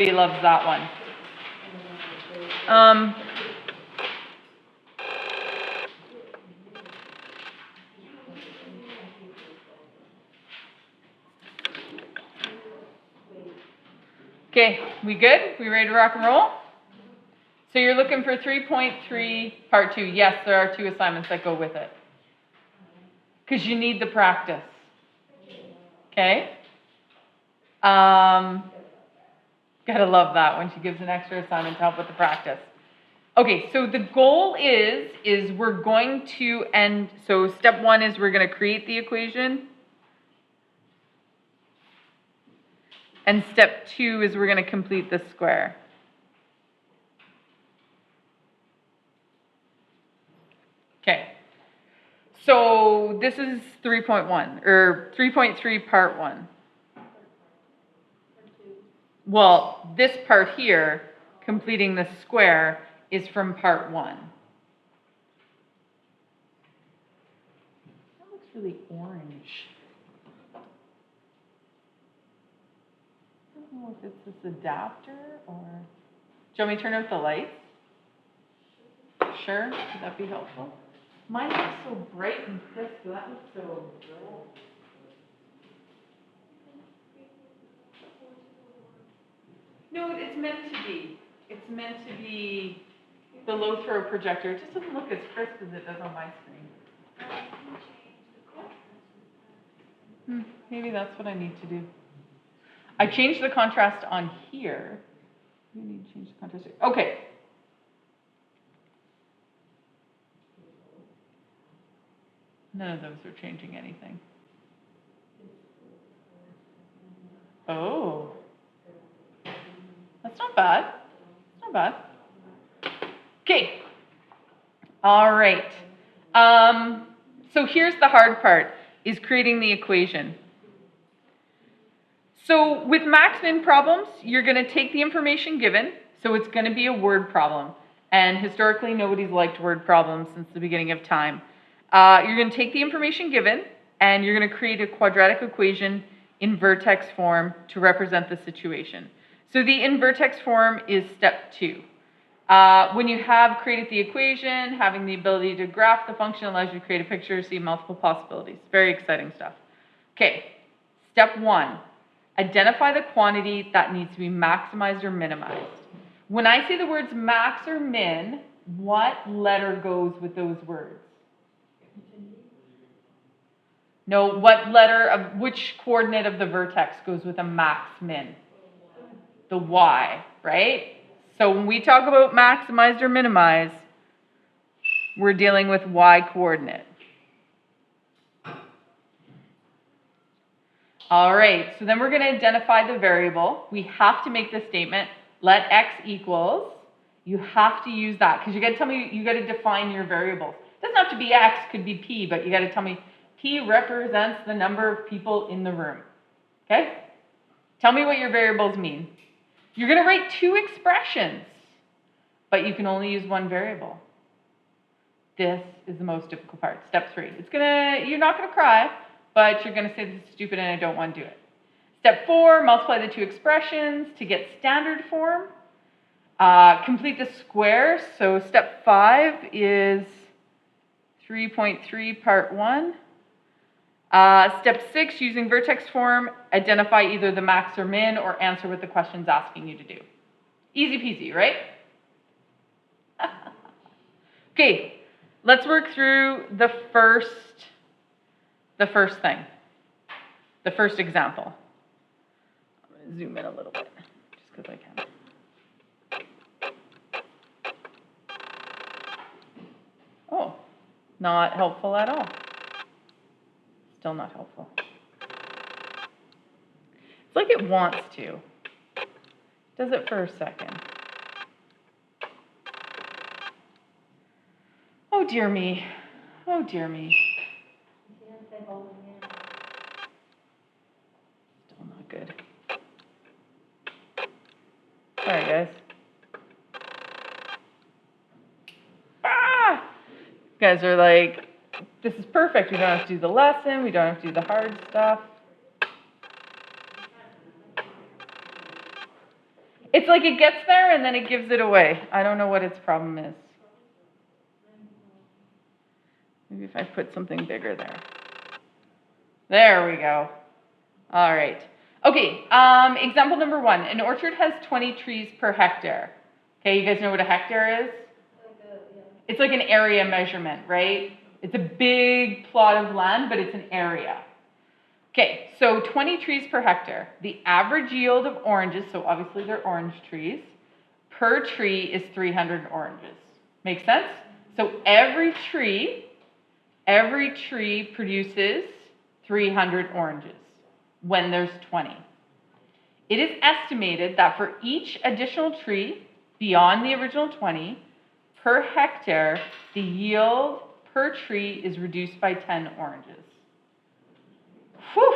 Nobody loves that one. Okay, we good? We ready to rock and roll? So you're looking for 3.3 part 2. Yes, there are 2 assignments that go with it. Because you need the practice. Okay? Gotta love that when she gives an extra assignment to help with the practice. Okay, so the goal is we're going to end, so step 1 is we're going to create the equation. And step 2 is we're going to complete the square. Okay. So this is 3.1, or 3.3 part 1. Well, this part here, completing the square, is from part 1. That looks really orange. I don't know if it's this adapter or... Do you want me to turn out the lights? Sure, would that be helpful? Mine looks so bright and crisp, so that looks so dull. No, it's meant to be. It's meant to be the low throw projector. It just doesn't look as crisp as it does on my screen. Maybe that's what I need to do. I changed the contrast on here. We need to change the contrast here. Okay. None of those are changing anything. Oh. That's not bad. That's not bad. Okay. All right. So here's the hard part, is creating the equation. So with max-min problems, you're going to take the information given, so it's going to be a word problem. And historically, nobody's liked word problems since the beginning of time. You're going to take the information given, and you're going to create a quadratic equation in vertex form to represent the situation. So the in vertex form is step 2. When you have created the equation, having the ability to graph the function allows you to create a picture, see multiple possibilities. Very exciting stuff. Okay, step 1. Identify the quantity that needs to be maximized or minimized. When I say the words max or min, what letter goes with those words? No, what letter of which coordinate of the vertex goes with a max min? The y, right? So when we talk about maximized or minimized, we're dealing with y coordinate. All right, so then we're going to identify the variable. We have to make the statement, let x equals. You have to use that because you got to tell me, you got to define your variables. It doesn't have to be x, could be p, but you got to tell me p represents the number of people in the room. Okay? Tell me what your variables mean. You're going to write 2 expressions, but you can only use 1 variable. This is the most difficult part. Step 3. You're not going to cry, but you're going to say this is stupid and I don't want to do it. Step 4, multiply the 2 expressions to get standard form. Complete the square. So step 5 is 3.3 part 1. Step 6, using vertex form, identify either the max or min or answer what the question's asking you to do. Easy peasy, right? Okay, let's work through the first thing, the first example. I'm going to zoom in a little bit, just because I can. Oh, not helpful at all. Still not helpful. It's like it wants to. Does it for a second. Oh dear me. Oh dear me. Still not good. Sorry guys. Ah! You guys are like, this is perfect. We don't have to do the lesson. We don't have to do the hard stuff. It's like it gets there and then it gives it away. I don't know what its problem is. Maybe if I put something bigger there. There we go. All right. Okay, example number 1. An orchard has 20 trees per hectare. Okay, you guys know what a hectare is? It's like an area measurement, right? It's a big plot of land, but it's an area. Okay, so 20 trees per hectare. The average yield of oranges, so obviously they're orange trees, per tree is 300 oranges. Make sense? So every tree produces 300 oranges when there's 20. It is estimated that for each additional tree beyond the original 20, per hectare, the yield per tree is reduced by 10 oranges. Whew!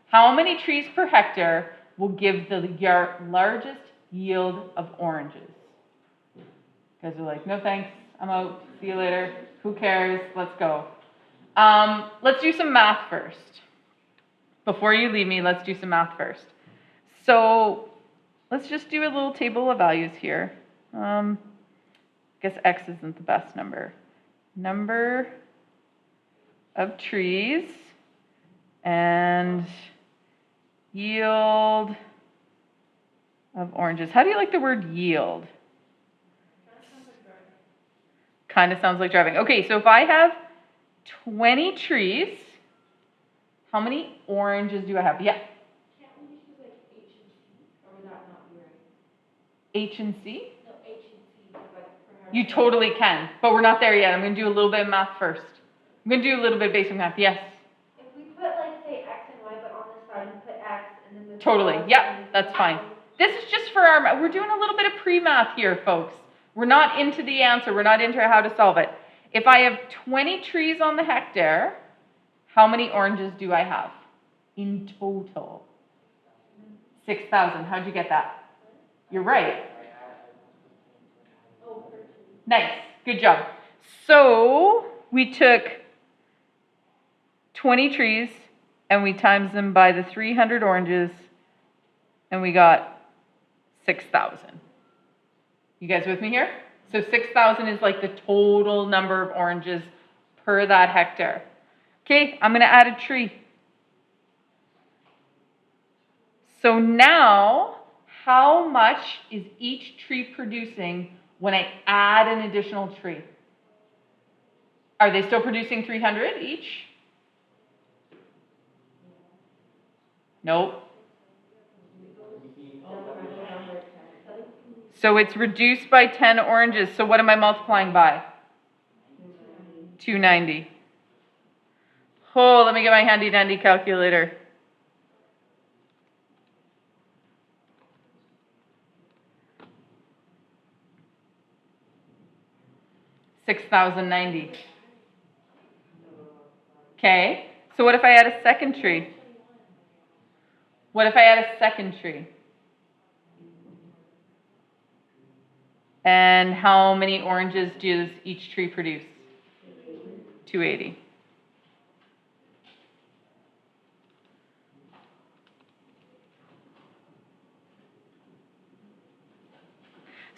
How many trees per hectare will give the largest yield of oranges? You guys are like, no thanks, I'm out, see you later, who cares, let's go. Let's do some math first. Before you leave me, let's do some math first. So let's just do a little table of values here. I guess x isn't the best number. Number of trees and yield of oranges. How do you like the word yield? Kind of sounds like driving. Okay, so if I have 20 trees, how many oranges do I have? Yeah. Can't we just use like H and C? Or would that not be right? H and C? No, H and C. But You totally can, but we're not there yet. I'm going to do a little bit of math first. I'm going to do a little bit of basic math. Yes? if we put like say X and Y, but on this side we put X and then the Totally. Yep, that's fine. This is just for our, we're doing a little bit of pre-math here, folks. We're not into the answer. We're not into how to solve it. If I have 20 trees on the hectare, how many oranges do I have in total? 6,000. How'd you get that? You're right. Nice. Good job. So we took 20 trees and we times them by the 300 oranges and we got 6,000. You guys with me here? So 6,000 is like the total number of oranges per that hectare. Okay, I'm going to add a tree. So now, how much is each tree producing when I add an additional tree? Are they still producing 300 each? Nope. So it's reduced by 10 oranges. So what am I multiplying by? 290. Oh, let me get my handy dandy calculator. $6,090. Okay, so what if I add a second tree? What if I add a second tree? And how many oranges does each tree produce? 280.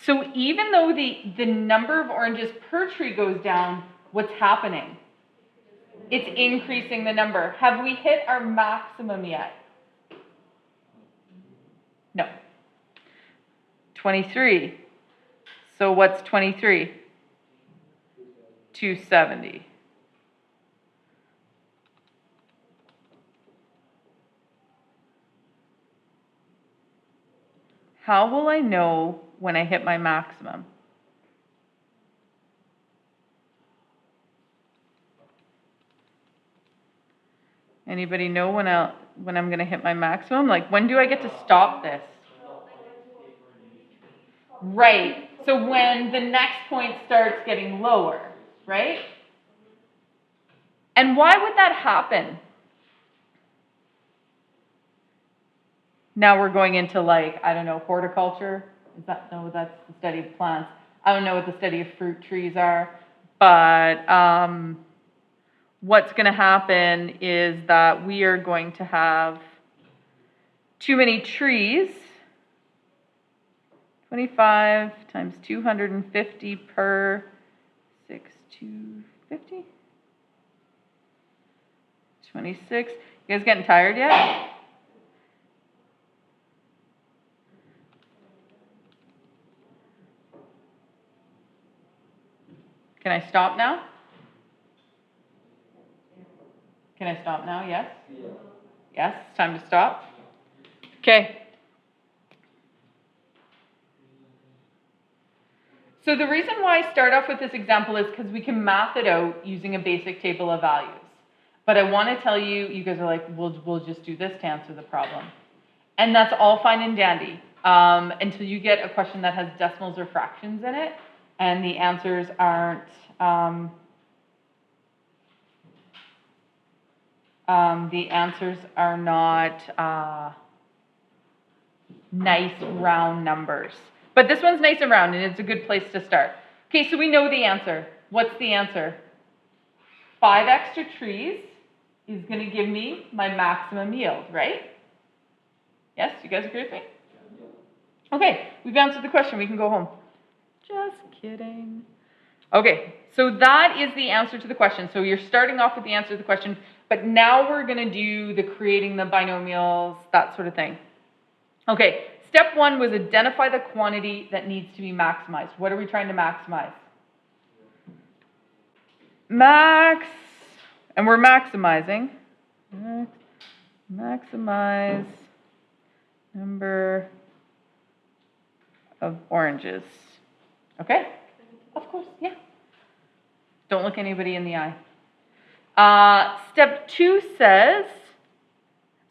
So even though the number of oranges per tree goes down, what's happening? It's increasing the number. Have we hit our maximum yet? No. 23. So what's 23? 270. How will I know when I hit my maximum? Anybody know when I'm going to hit my maximum? Like, when do I get to stop this? Right. So when the next point starts getting lower, right? And why would that happen? Now we're going into like, I don't know, horticulture. No, that's the study of plants. I don't know what the study of fruit trees are, but what's going to happen is that we are going to have too many trees 25 times 250 per 6,250. 26. You guys getting tired yet? Can I stop now? Can I stop now? Yes? Yes, it's time to stop. Okay. So the reason why I start off with this example is because we can math it out using a basic table of values. But I want to tell you, you guys are like, we'll just do this to answer the problem. And that's all fine and dandy until you get a question that has decimals or fractions in it, and the answers aren't not nice round numbers. But this one's nice and round, and it's a good place to start. Okay, so we know the answer. What's the answer? 5 extra trees is going to give me my maximum yield, right? Yes, you guys agree with me? Okay, we've answered the question. We can go home. Just kidding. Okay, so that is the answer to the question. So you're starting off with the answer to the question, but now we're going to do the creating the binomials, that sort of thing. Okay, step 1 was identify the quantity that needs to be maximized. What are we trying to maximize? Max, and we're maximizing. Maximize number of oranges. Okay? Of course, yeah. Don't look anybody in the eye. Step 2 says,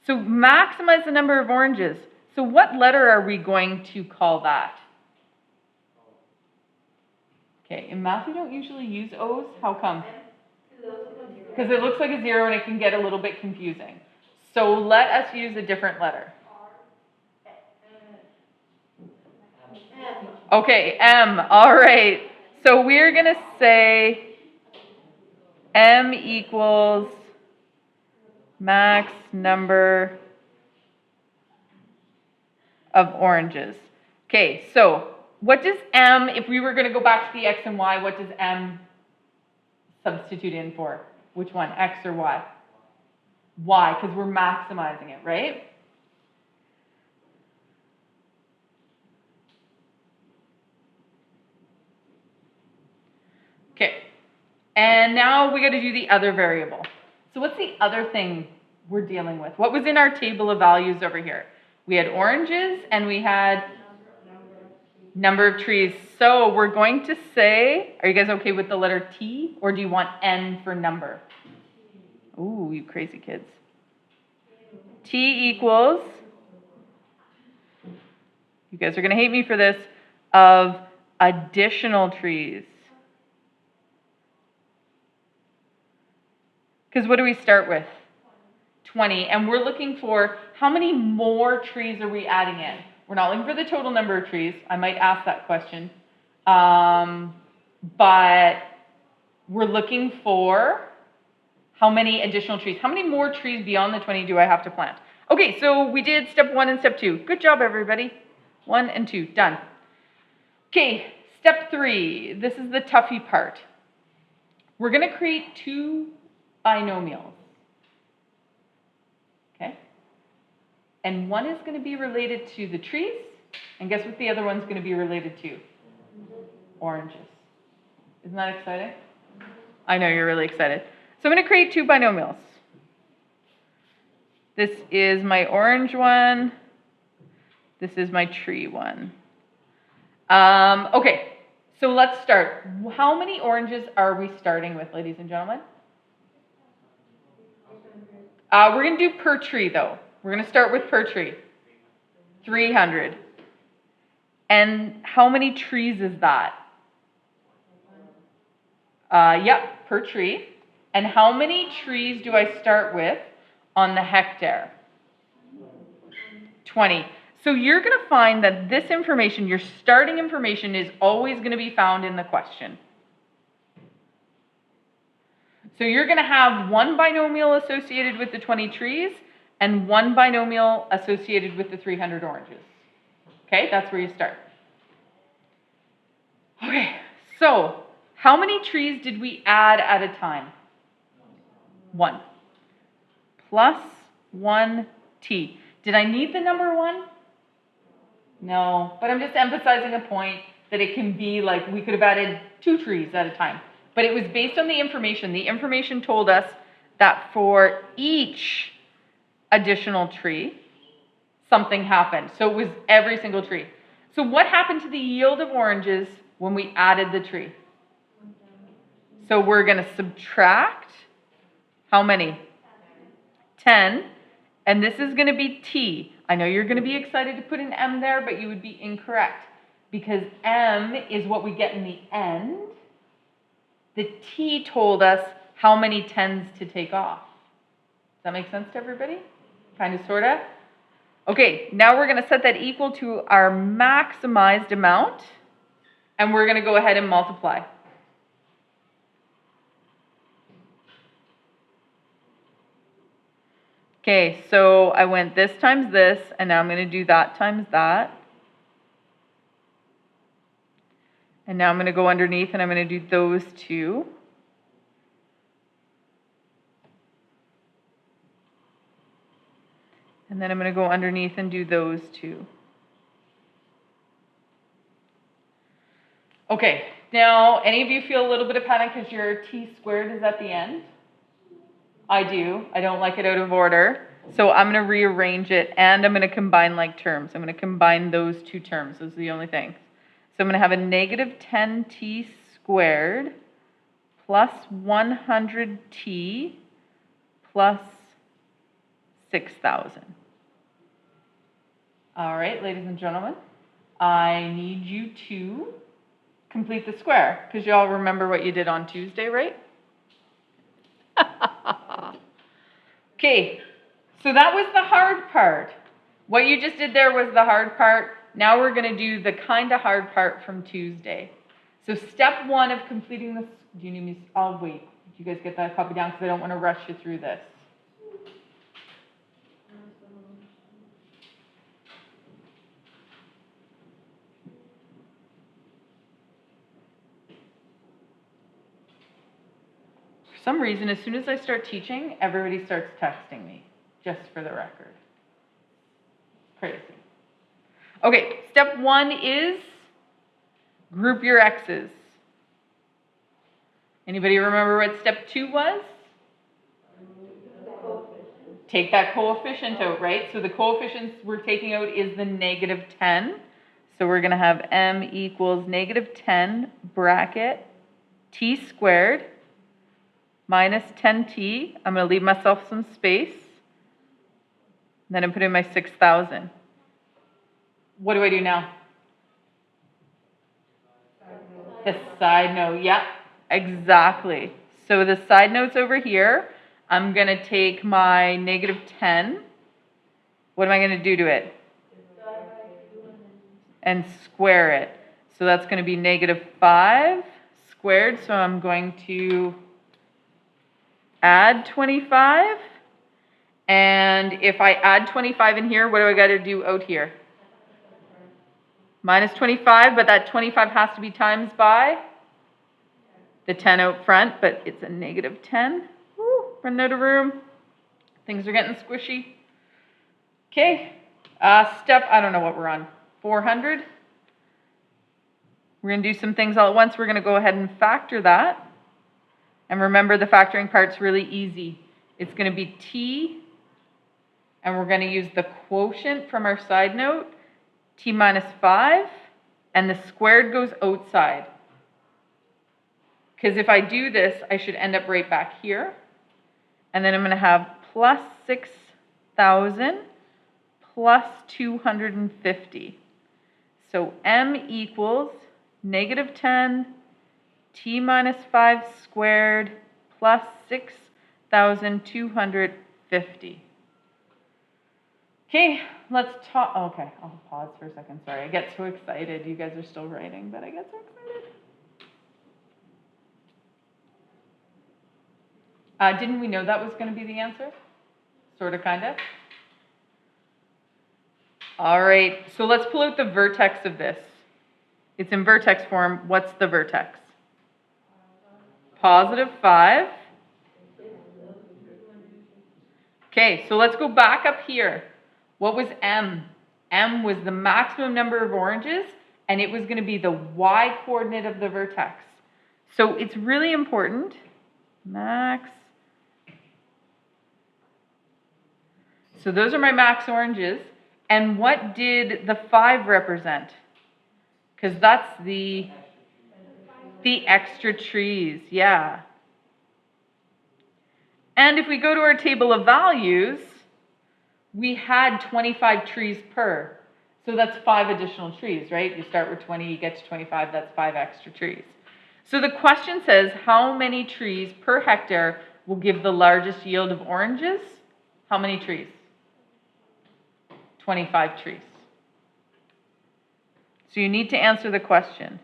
so maximize the number of oranges. So what letter are we going to call that? Okay, in math we don't usually use O's. How come? Because it looks like a 0 and it can get a little bit confusing. So let us use a different letter. Okay, M. All right. So we're going to say M equals max number of oranges. Okay, so what does M, if we were going to go back to the X and Y, what does M substitute in for? Which one, X or Y? Y, because we're maximizing it, right? Okay, and now we got to do the other variable. So what's the other thing we're dealing with? What was in our table of values over here? We had oranges and we had number of trees. So we're going to say, are you guys okay with the letter T, or do you want N for number? Ooh, you crazy kids. T equals, you guys are going to hate me for this, of additional trees. Because what do we start with? 20. And we're looking for how many more trees are we adding in? We're not looking for the total number of trees. I might ask that question. But we're looking for how many additional trees. How many more trees beyond the 20 do I have to plant? Okay, so we did step 1 and step 2. Good job, everybody. 1 and 2, done. Okay, step 3. This is the toughy part. We're going to create 2 binomials. Okay? And one is going to be related to the trees, and guess what the other one's going to be related to? Oranges. Isn't that exciting? I know you're really excited. So I'm going to create 2 binomials. This is my orange one. This is my tree one. Okay, so let's start. How many oranges are we starting with, ladies and gentlemen? We're going to do per tree, though. We're going to start with per tree. 300. And how many trees is that? Yep, per tree. And how many trees do I start with on the hectare? 20. So you're going to find that this information, your starting information, is always going to be found in the question. So you're going to have one binomial associated with the 20 trees and one binomial associated with the 300 oranges. Okay, that's where you start. So, how many trees did we add at a time? 1. Plus 1t. Did I need the number 1? No, but I'm just emphasizing a point that it can be like we could have added 2 trees at a time. But it was based on the information. The information told us that for each additional tree, something happened. So it was every single tree. So what happened to the yield of oranges when we added the tree? So we're going to subtract how many? 10. And this is going to be t. I know you're going to be excited to put an m there, but you would be incorrect. Because m is what we get in the end. The t told us how many 10s to take off. Does that make sense to everybody? Kind of, sort of? Okay, now we're going to set that equal to our maximized amount. And we're going to go ahead and multiply. Okay, so I went this times this, and now I'm going to do that times that. And now I'm going to go underneath, and I'm going to do those two. And then I'm going to go underneath and do those two. Okay, now any of you feel a little bit of panic because your t squared is at the end? I do. I don't like it out of order. So I'm going to rearrange it, and I'm going to combine like terms. I'm going to combine those two terms. Those are the only things. So I'm going to have a negative 10t squared plus 100t plus 6,000. All right, ladies and gentlemen, I need you to complete the square, because you all remember what you did on Tuesday, right? Okay, so that was the hard part. What you just did there was the hard part. Now we're going to do the kind of hard part from Tuesday. So step 1 of completing this, do you need me, I'll wait. Did you guys get that copy down? Because I don't want to rush you through this. For some reason, as soon as I start teaching, everybody starts texting me, just for the record. Crazy. Okay, step 1 is group your x's. Anybody remember what step 2 was? Take that coefficient out, right? So the coefficients we're taking out is the negative 10. So we're going to have m equals negative 10 bracket t squared minus 10t. I'm going to leave myself some space. Then I'm putting my 6,000. What do I do now? The side note, yeah, exactly. So the side note's over here. I'm going to take my negative 10. What am I going to do to it? And square it. So that's going to be negative 5 squared. So I'm going to add 25. And if I add 25 in here, what do I got to do out here? Minus 25, but that 25 has to be times by the 10 out front, but it's a negative 10. Woo, running out of room. Things are getting squishy. Okay, step, I don't know what we're on, 400. We're going to do some things all at once. We're going to go ahead and factor that. And remember, the factoring part's really easy. It's going to be t, and we're going to use the quotient from our side note, t minus 5, and the squared goes outside. Because if I do this, I should end up right back here. And then I'm going to have plus 6,000 plus 250. So m equals negative 10 t minus 5 squared plus 6,250. Okay, let's talk. Okay, I'll pause for a second. Sorry, I get so excited. You guys are still writing, but I get so excited. Didn't we know that was going to be the answer? Sort of, kind of. All right, so let's pull out the vertex of this. It's in vertex form. What's the vertex? positive 5. Okay, so let's go back up here. What was M? M was the maximum number of oranges, and it was going to be the y coordinate of the vertex. So it's really important. Max. So those are my max oranges. And what did the 5 represent? Because that's the extra trees, yeah. And if we go to our table of values, we had 25 trees per. So that's 5 additional trees, right? You start with 20, you get to 25, that's 5 extra trees. So the question says, how many trees per hectare will give the largest yield of oranges? How many trees? 25 trees. So you need to answer the question.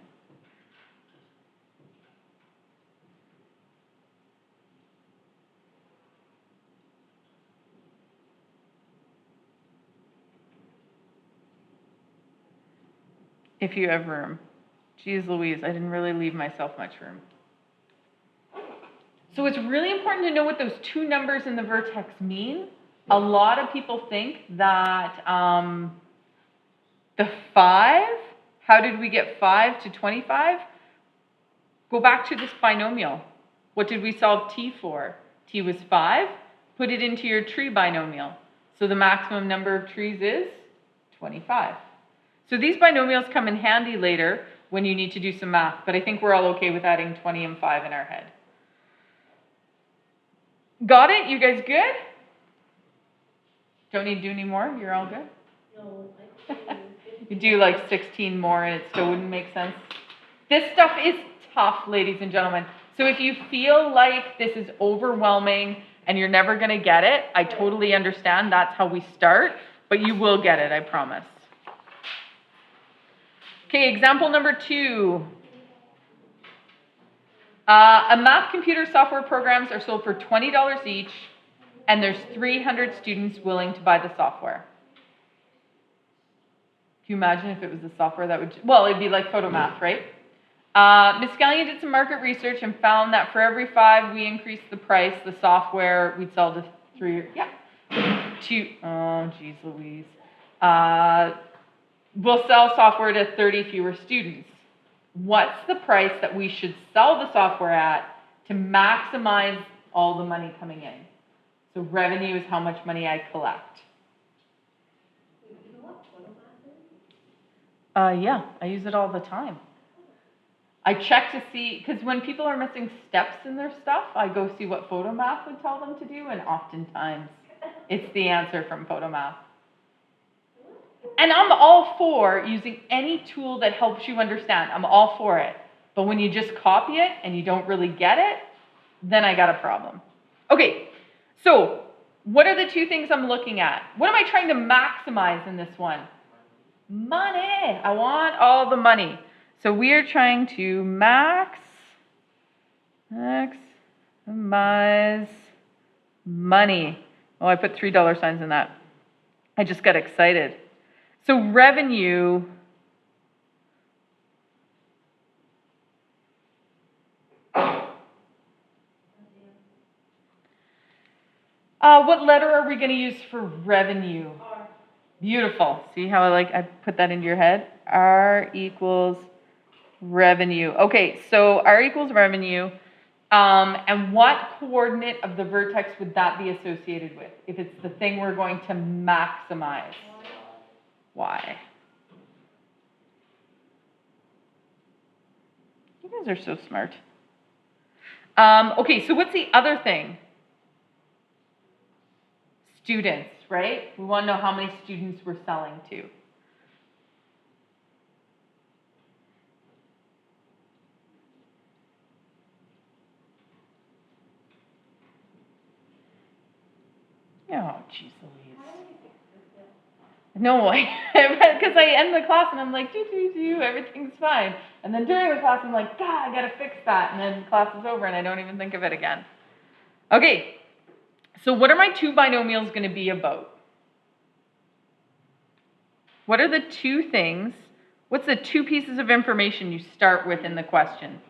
If you have room. Geez Louise, I didn't really leave myself much room. So it's really important to know what those two numbers in the vertex mean. A lot of people think that the 5, how did we get 5 to 25? Go back to this binomial. What did we solve t for? T was 5. Put it into your tree binomial. So the maximum number of trees is 25. So these binomials come in handy later when you need to do some math, but I think we're all okay with adding 20 and 5 in our head. Got it? You guys good? Don't need to do any more? You're all good? No, You do like 16 more and it still wouldn't make sense. This stuff is tough, ladies and gentlemen. So if you feel like this is overwhelming and you're never going to get it, I totally understand. That's how we start, but you will get it, I promise. Okay, example number 2. A math computer software programs are sold for $20 each, and there's 300 students willing to buy the software. Can you imagine if it was the software that would, well, it'd be like PhotoMath, right? Ms. Scallion did some market research and found that for every 5 we increased the price, the software we'd sell to 3, oh geez Louise. We'll sell software to 30 fewer students. What's the price that we should sell the software at to maximize all the money coming in? So revenue is how much money I collect. Yeah, I use it all the time. I check to see, because when people are missing steps in their stuff, I go see what PhotoMath would tell them to do, and oftentimes it's the answer from PhotoMath. And I'm all for using any tool that helps you understand. I'm all for it. But when you just copy it and you don't really get it, then I got a problem. Okay, so what are the 2 things I'm looking at? What am I trying to maximize in this one? Money. I want all the money. So we are trying to maximize money. Oh, I put $3 signs in that. I just got excited. So revenue, what letter are we going to use for revenue? R. Beautiful. See how I put that into your head? R equals revenue. Okay, so R equals revenue. And what coordinate of the vertex would that be associated with if it's the thing we're going to maximize? Y. You guys are so smart. Okay, so what's the other thing? Students, right? We want to know how many students we're selling to. Oh, jeez Louise. No, because I end the class and I'm like, everything's fine. And then during the class, I'm like, God, I got to fix that. And then class is over and I don't even think of it again. Okay, so what are my 2 binomials going to be about? What are the 2 things? What's the 2 pieces of information you start with in the question?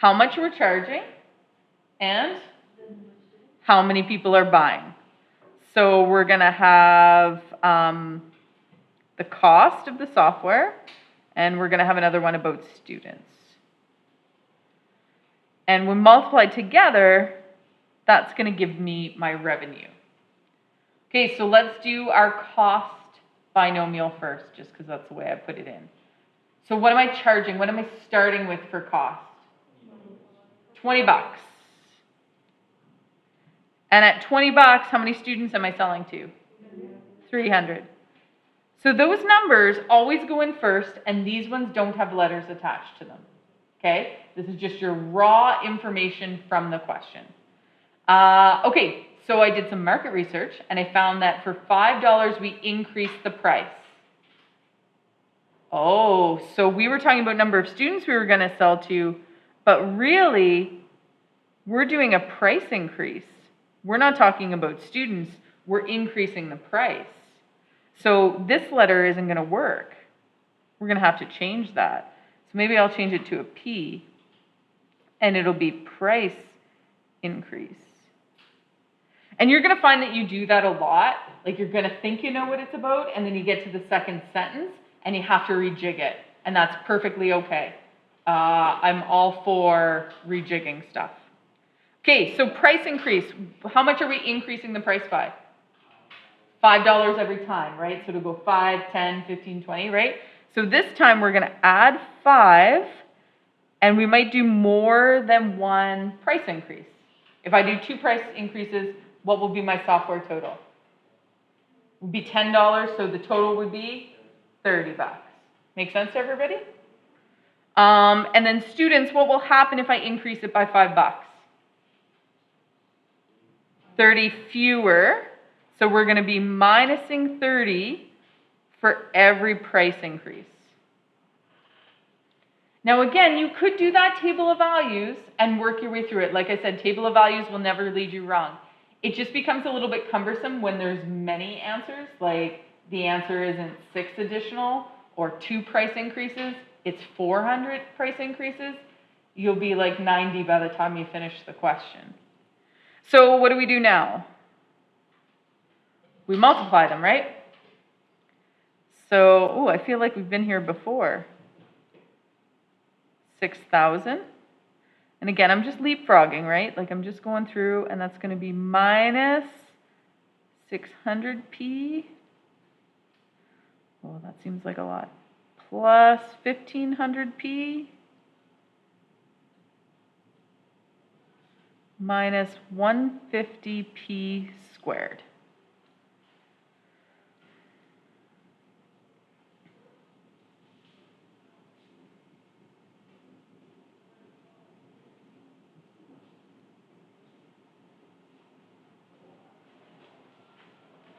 how much we're charging, and how many people are buying. So we're going to have the cost of the software, and we're going to have another one about students. And when multiplied together, that's going to give me my revenue. Okay, so let's do our cost binomial first, just because that's the way I put it in. So what am I charging? What am I starting with for cost? 20 bucks. And at 20 bucks, how many students am I selling to? 300. So those numbers always go in first, and these ones don't have letters attached to them. Okay? This is just your raw information from the question. Okay, so I did some market research, and I found that for $5, we increased the price. Oh, so we were talking about number of students we were going to sell to, but really, we're doing a price increase. We're not talking about students, we're increasing the price. So this letter isn't going to work. We're going to have to change that. So maybe I'll change it to a P, and it'll be price increase. And you're going to find that you do that a lot. Like you're going to think you know what it's about, and then you get to the second sentence, and you have to rejig it. And that's perfectly okay. I'm all for rejigging stuff. Okay, so price increase. How much are we increasing the price by? $5 every time, right? So it'll go 5, 10, 15, 20, right? So this time we're going to add 5, and we might do more than one price increase. If I do 2 price increases, what will be my software total? It would be $10, so the total would be 30 bucks. Make sense to everybody? And then students, what will happen if I increase it by 5 bucks? 30 fewer. So we're going to be minusing 30 for every price increase. Now again, you could do that table of values and work your way through it. Like I said, table of values will never lead you wrong. It just becomes a little bit cumbersome when there's many answers, like the answer isn't 6 additional or 2 price increases, it's 400 price increases. You'll be like 90 by the time you finish the question. So what do we do now? We multiply them, right? So, I feel like we've been here before. 6,000. And again, I'm just leapfrogging, right? Like I'm just going through, and that's going to be minus 600p. Oh, that seems like a lot. Plus 1,500p. Minus 150p squared.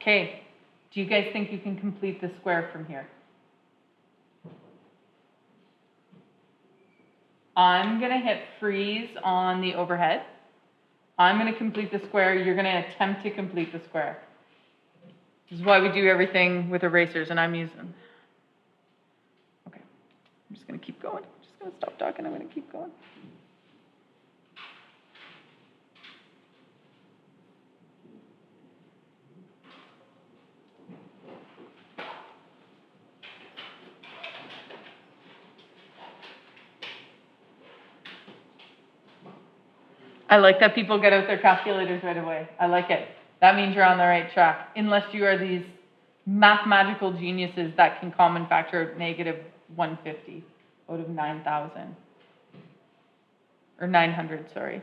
Okay, do you guys think you can complete the square from here? I'm going to hit freeze on the overhead. I'm going to complete the square. You're going to attempt to complete the square. This is why we do everything with erasers, and I'm using. Okay, I'm just going to keep going. I'm just going to stop talking. I'm going to keep going. I like that people get out their calculators right away. I like it. That means you're on the right track. Unless you are these mathematical geniuses that can common factor out negative 150 out of 9,000. Or 900, sorry.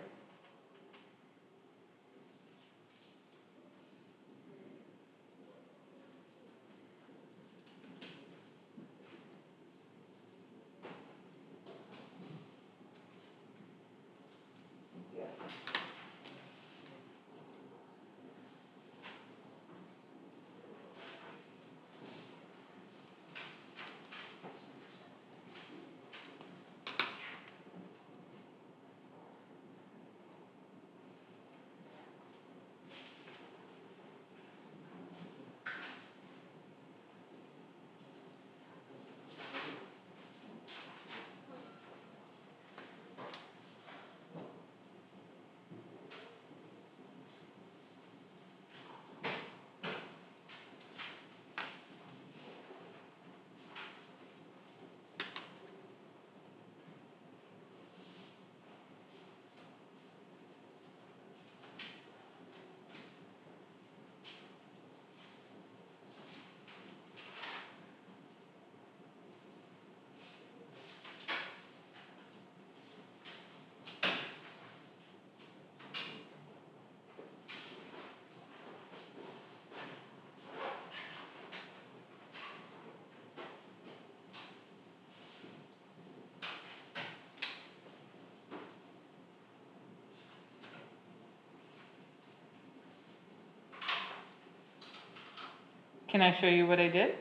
Can I show you what I did?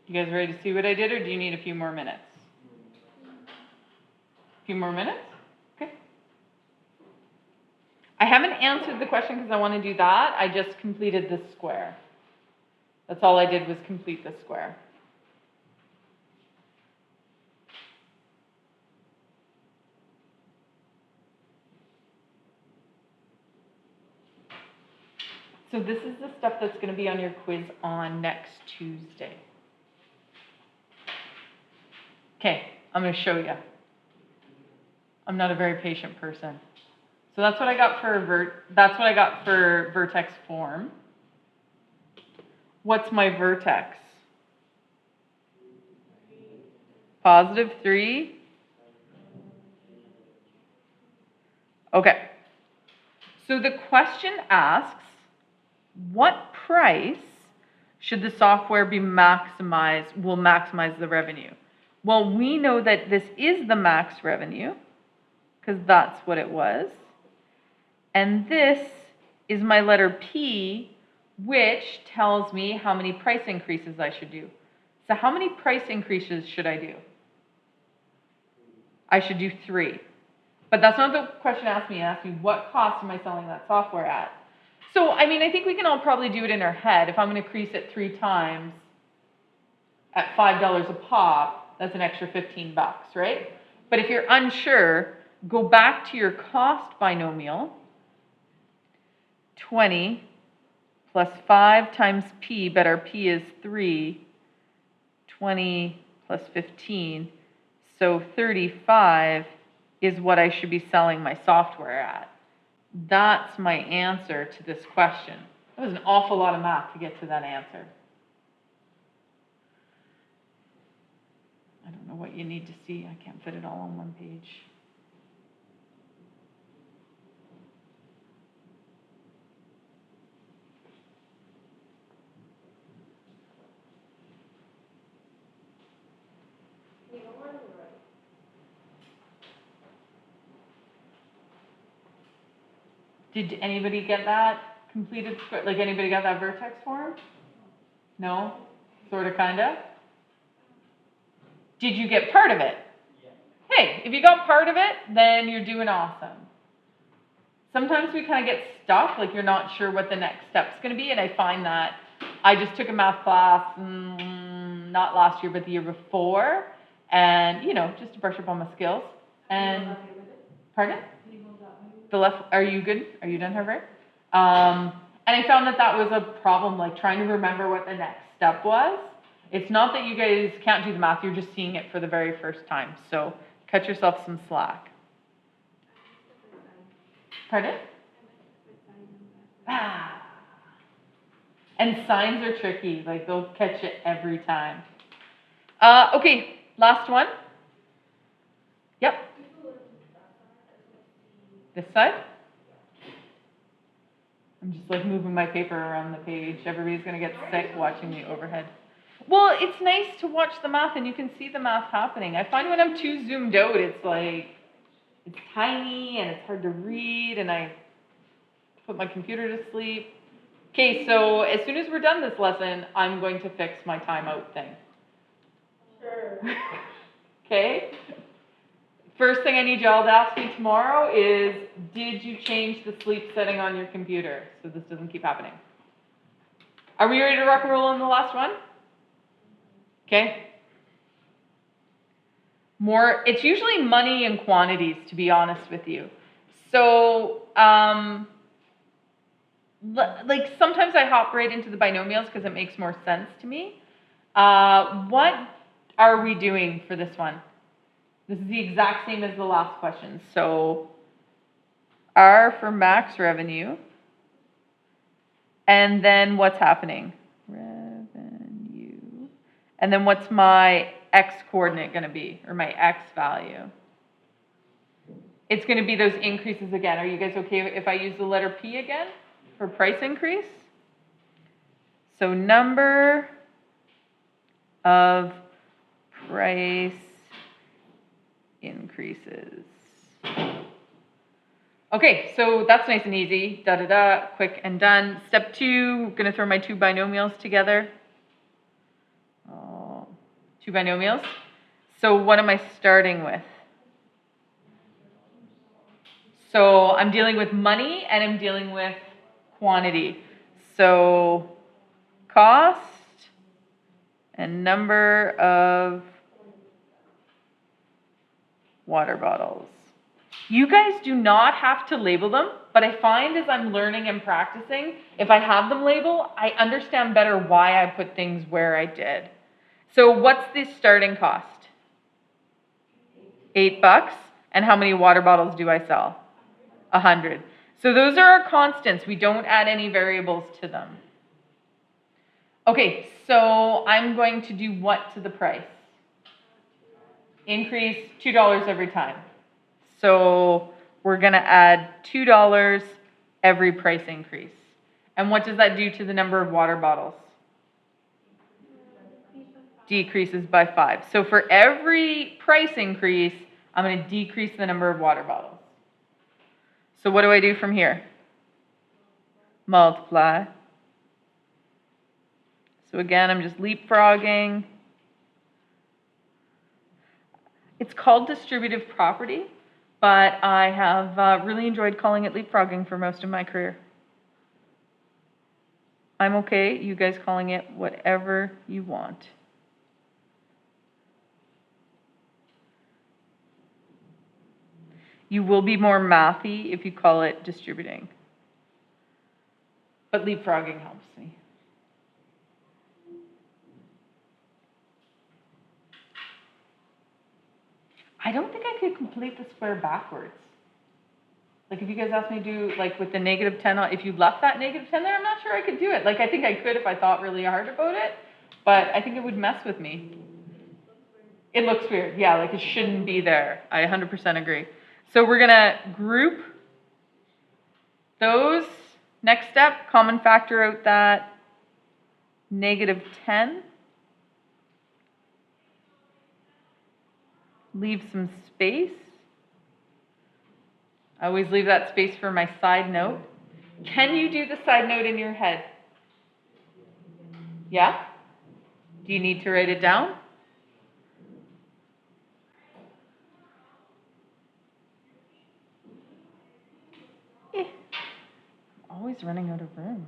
You guys ready to see what I did, or do you need a few more minutes? A few more minutes? Okay. I haven't answered the question because I want to do that. I just completed this square. That's all I did was complete this square. So this is the stuff that's going to be on your quiz on next Tuesday. Okay, I'm going to show you. I'm not a very patient person. So that's what I got for vertex form. What's my vertex? Positive 3. Okay. So the question asks, what price should the software be will maximize the revenue? Well, we know that this is the max revenue, because that's what it was. And this is my letter P, which tells me how many price increases I should do. So how many price increases should I do? I should do 3. But that's not the question asked me. It asked me, what cost am I selling that software at? So, I mean, I think we can all probably do it in our head. If I'm going to increase it 3 times at $5 a pop, that's an extra $15, right? But if you're unsure, go back to your cost binomial. 20 plus 5 times P, but our P is 3. 20 plus 15. So 35 is what I should be selling my software at. That's my answer to this question. That was an awful lot of math to get to that answer. I don't know what you need to see. I can't fit it all on one page. Did anybody get that completed? Like anybody got that vertex form? No? Sorta, kinda? Did you get part of it? Yeah. Hey, if you got part of it, then you're doing awesome. Sometimes we kind of get stuck, like you're not sure what the next step's gonna be, and I find that I just took a math class, not last year, but the year before, and, you know, just to brush up on my skills. And, pardon? The left, are you good? Are you done, Harvard? And I found that that was a problem, like trying to remember what the next step was. It's not that you guys can't do the math, you're just seeing it for the very first time. So cut yourself some slack. Pardon? Ah. And signs are tricky, like they'll catch it every time. Okay, last one. Yep. This side? I'm just like moving my paper around the page. Everybody's gonna get sick watching me overhead. Well, it's nice to watch the math and you can see the math happening. I find when I'm too zoomed out, it's like, it's tiny and it's hard to read and I put my computer to sleep. Okay, so as soon as we're done this lesson, I'm going to fix my timeout thing. Sure. Okay? First thing I need y'all to ask me tomorrow is, did you change the sleep setting on your computer so this doesn't keep happening? Are we ready to rock and roll on the last one? Okay. It's usually money and quantities, to be honest with you. So, like sometimes I hop right into the binomials because it makes more sense to me. What are we doing for this one? This is the exact same as the last question. So R for max revenue. And then what's happening? Revenue. And then what's my X coordinate going to be, or my X value? It's going to be those increases again. Are you guys okay if I use the letter P again for price increase? So number of price increases. Okay, so that's nice and easy. Da da da, quick and done. Step 2, gonna throw my 2 binomials together. Oh, 2 binomials. So what am I starting with? So I'm dealing with money and I'm dealing with quantity. So cost and number of water bottles. You guys do not have to label them, but I find as I'm learning and practicing, if I have them labeled, I understand better why I put things where I did. So what's the starting cost? $8. And how many water bottles do I sell? 100. So those are our constants. We don't add any variables to them. Okay, so I'm going to do what to the price? Increase $2 every time. So we're going to add $2 every price increase. And what does that do to the number of water bottles? Decreases by 5. So for every price increase, I'm going to decrease the number of water bottles. So what do I do from here? Multiply. So again, I'm just leapfrogging. It's called distributive property, but I have really enjoyed calling it leapfrogging for most of my career. I'm okay, you guys calling it whatever you want. You will be more mathy if you call it distributing. But leapfrogging helps me. I don't think I could complete the square backwards. Like if you guys asked me to do like with the -10, if you left that -10 there, I'm not sure I could do it. Like I think I could if I thought really hard about it, but I think it would mess with me. It looks weird, yeah, like it shouldn't be there. I 100% agree. So we're gonna group those. Next step, common factor out that -10. Leave some space. I always leave that space for my side note. Can you do the side note in your head? Yeah? Do you need to write it down? Always running out of room.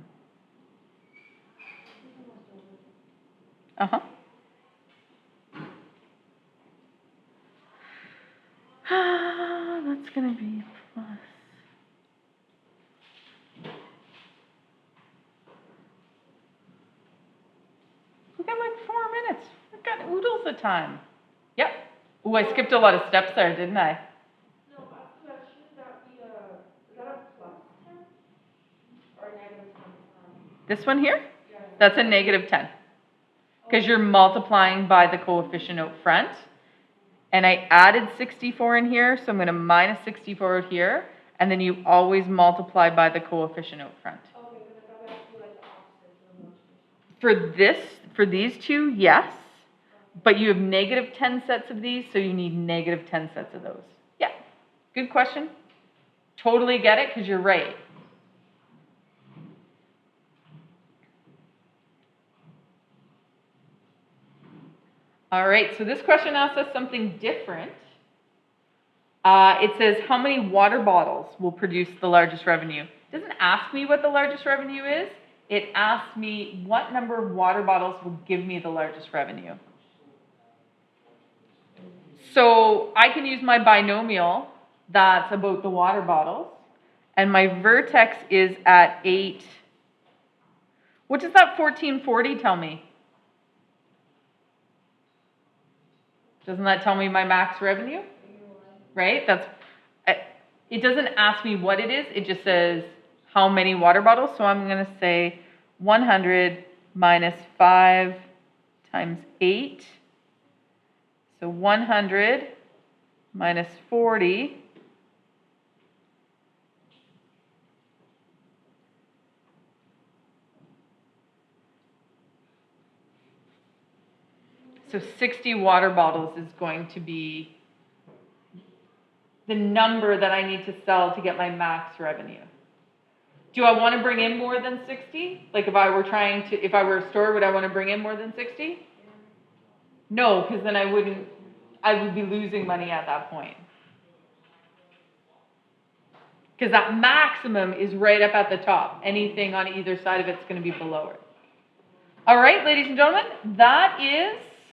Uh-huh. That's gonna be plus. We got like 4 minutes. We've got oodles of time. Yep. Ooh, I skipped a lot of steps there, didn't I? No, shouldn't that be is that a plus 10? Or a -10? This one here? That's a -10. Because you're multiplying by the coefficient out front. And I added 64 in here, so I'm going to minus 64 out here. And then you always multiply by the coefficient out front. Okay, because I thought we had to do like the opposite. For these two, yes. But you have -10 sets of these, so you need -10 sets of those. Yeah, good question. Totally get it, because you're right. All right, so this question asks us something different. It says, how many water bottles will produce the largest revenue? It doesn't ask me what the largest revenue is. It asks me what number of water bottles will give me the largest revenue. So I can use my binomial that's about the water bottles, and my vertex is at 8. What does that 1440 tell me? Doesn't that tell me my max revenue? Right? It doesn't ask me what it is, it just says how many water bottles. So I'm going to say 100 minus 5 times 8. So 100 minus 40. So 60 water bottles is going to be the number that I need to sell to get my max revenue. Do I want to bring in more than 60? Like if I were a store, would I want to bring in more than 60? No, because then I would be losing money at that point. Because that maximum is right up at the top. Anything on either side of it's going to be below it. All right, ladies and gentlemen, that is